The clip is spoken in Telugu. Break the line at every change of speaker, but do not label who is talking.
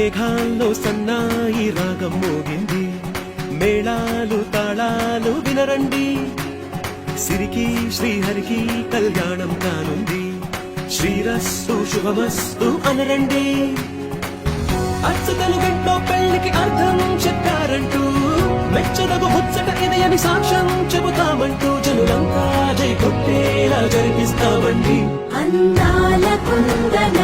మేఘాల్లో సన్నాయి రాగం మోగింది, మేళాలు తాళాలు వినరండి. సిరికి శ్రీహరికి కళ్యాణం కానుంది, శ్రీరస్తు శుభమస్తు అనరండి. అచ్చతలు గంటో పెళ్లికి అర్థం చెప్పారంటూ, మెచ్చదగు ముచ్చట ఇది అని సాక్ష్యం చెబుతామంటూ, జనులంతా జై కొట్టేలా జరిపిస్తామండి.
అందాల కుందన